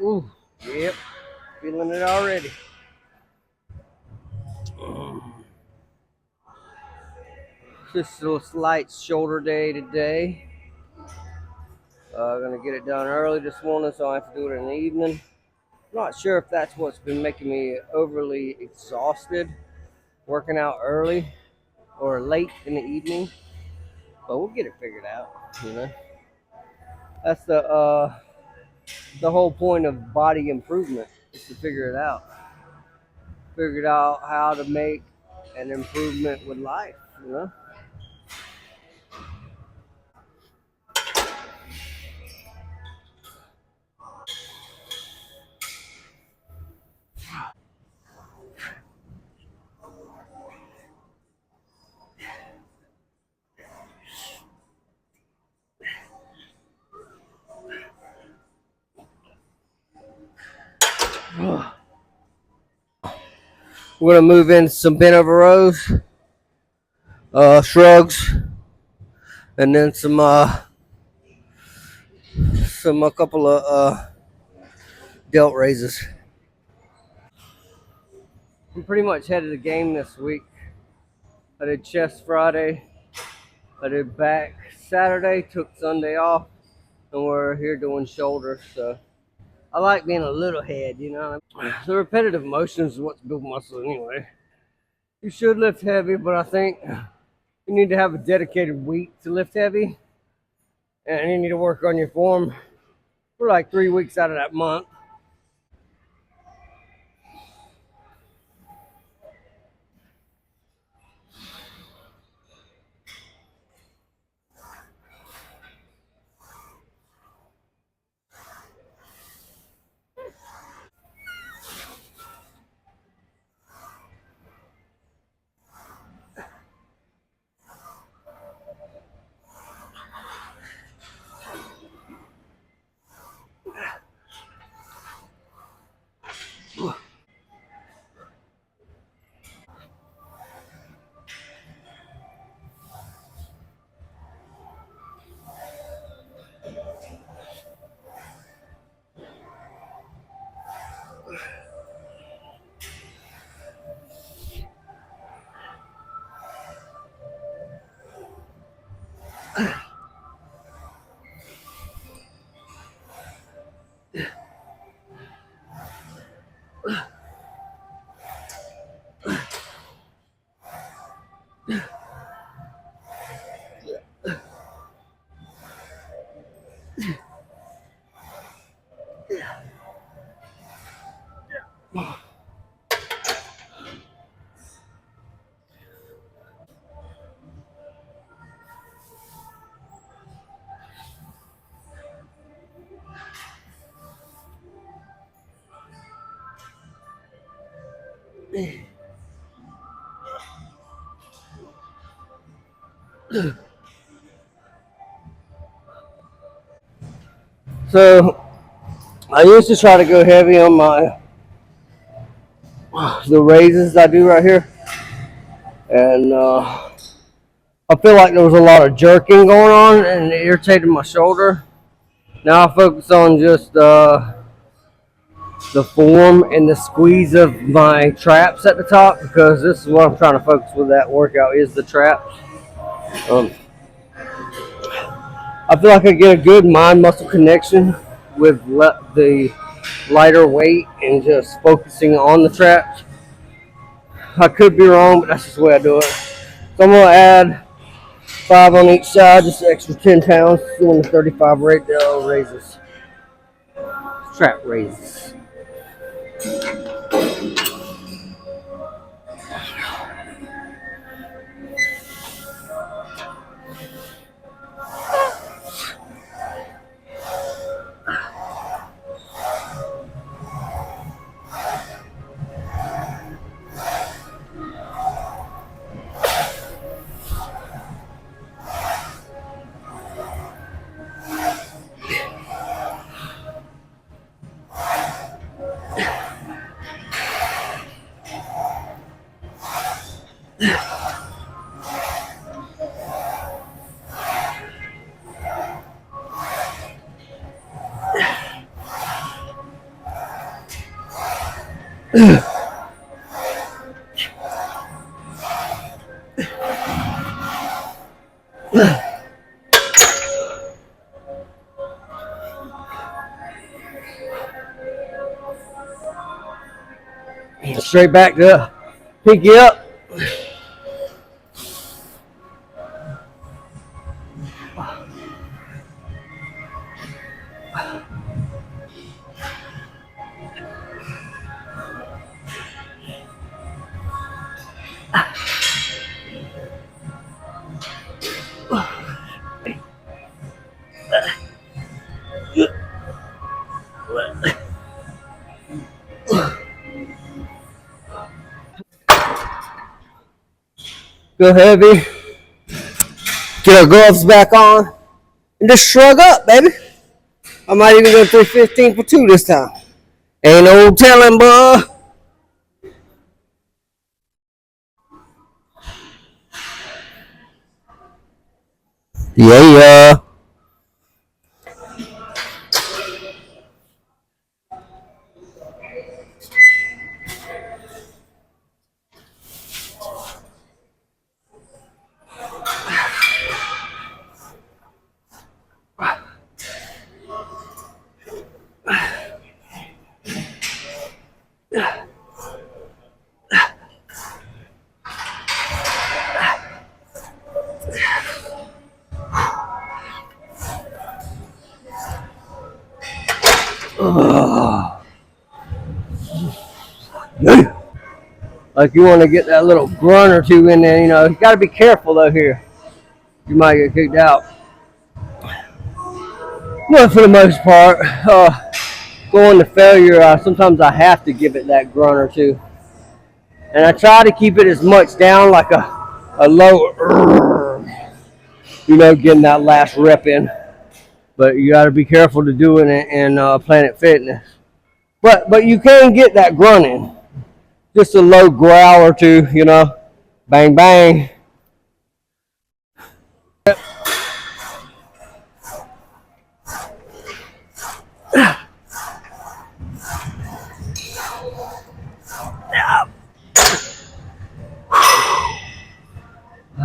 Ooh, yep, feeling it already. Just a little slight shoulder day today. Gonna get it done early this morning, so I have to do it in the evening. Not sure if that's what's been making me overly exhausted, working out early or late in the evening, but we'll get it figured out. You know, that's the whole point of body improvement is to figure it out. Figured out how to make an improvement with life. You know. We're gonna move into some bent over rows, shrugs, and then some a couple of delt raises. I'm pretty much head of the game this week. I did chest Friday. I did back Saturday. Took Sunday off, and we're here doing shoulders. So I like being a little head. You know, the repetitive motions is what's build muscle anyway. You should lift heavy, but I think you need to have a dedicated week to lift heavy, and you need to work on your form for like 3 weeks out of that month. So I used to try to go heavy on the raises I do right here, and I feel like there was a lot of jerking going on, and it irritated my shoulder. Now I focus on just the form and the squeeze of my traps at the top, because this is what I'm trying to focus with that workout is the traps. Um, I feel like I get a good mind muscle connection with the lighter weight and just focusing on the traps. I could be wrong, but that's just the way I do it. So I'm going to add 5 on each side, just an extra 10 pounds, doing the 35 raises, trap raises. Straight back to pinky up. Go heavy. Get our gloves back on. And just shrug up, baby. I might even go 315 for 2 this time. Ain't no telling, bud. Yeah. Like you want to get that little grunt or two in there, you know. You got to be careful though here. You might get kicked out. But for the most part, going to failure, sometimes I have to give it that grunt or two. And I try to keep it as much down like a low, you know, getting that last rep in. But you got to be careful to do it in Planet Fitness. But you can get that grunt in. Just a low growl or two, you know. Bang, bang.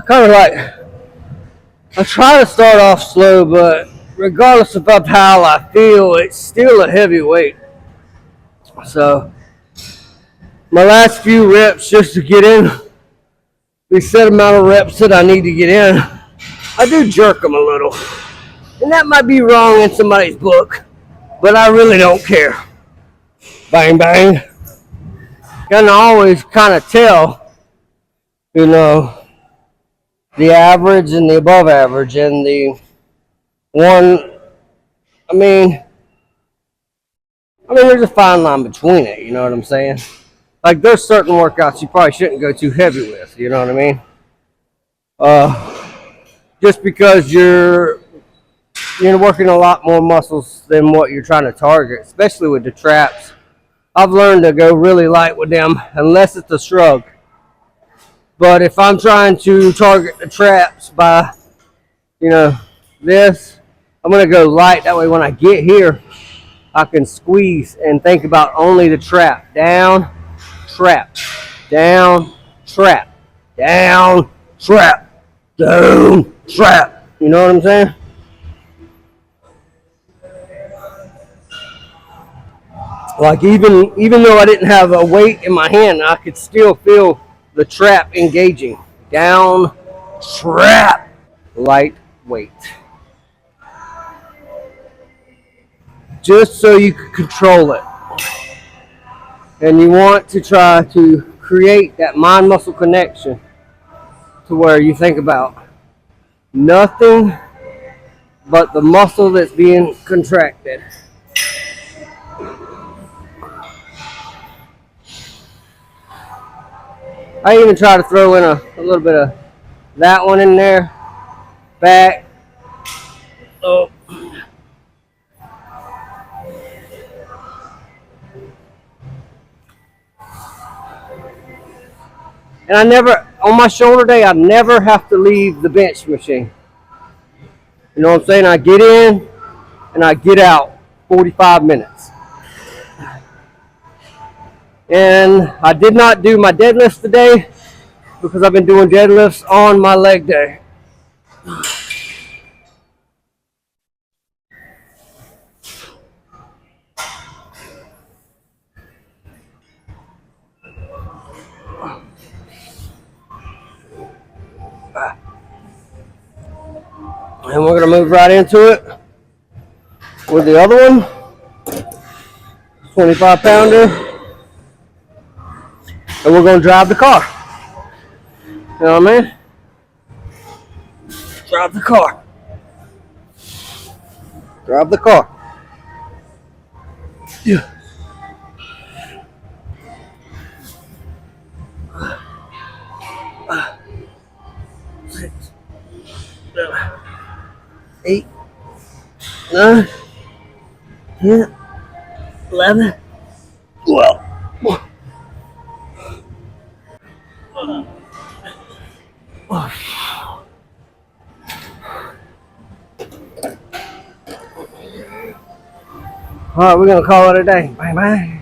Kind of like, I try to start off slow, but regardless of how I feel, it's still a heavy weight. So my last few reps, just to get in the set amount of reps that I need to get in, I do jerk them a little. And that might be wrong in somebody's book, but I really don't care. Bang, bang. Can always kind of tell, you know, the average and the above average and the one. I mean there's a fine line between it, you know what I'm saying? Like there's certain workouts you probably shouldn't go too heavy with, you know what I mean? Just because you're working a lot more muscles than what you're trying to target, especially with the traps. I've learned to go really light with them unless it's a shrug. But if I'm trying to target the traps by, you know, this, I'm going to go light. That way when I get here, I can squeeze and think about only the trap. Down, trap. Down, trap. Down, trap. Down, trap. You know what I'm saying? Like even though I didn't have a weight in my hand, I could still feel the trap engaging. Down, trap, light weight. Just so you can control it. And you want to try to create that mind-muscle connection to where you think about nothing but the muscle that's being contracted. I even try to throw in a little bit of that one in there. Back. Oh. And I never, on my shoulder day, I never have to leave the bench machine. You know what I'm saying? I get in and I get out 45 minutes. And I did not do my deadlifts today because I've been doing deadlifts on my leg day. And we're going to move right into it with the other one, 25 pounder. And we're going to drive the car. You know what I mean? Drive the car. Drive the car. Yeah. 6, 7, 8, 9, 10, 11, 12. All right, we're going to call it a day. Bang, bang.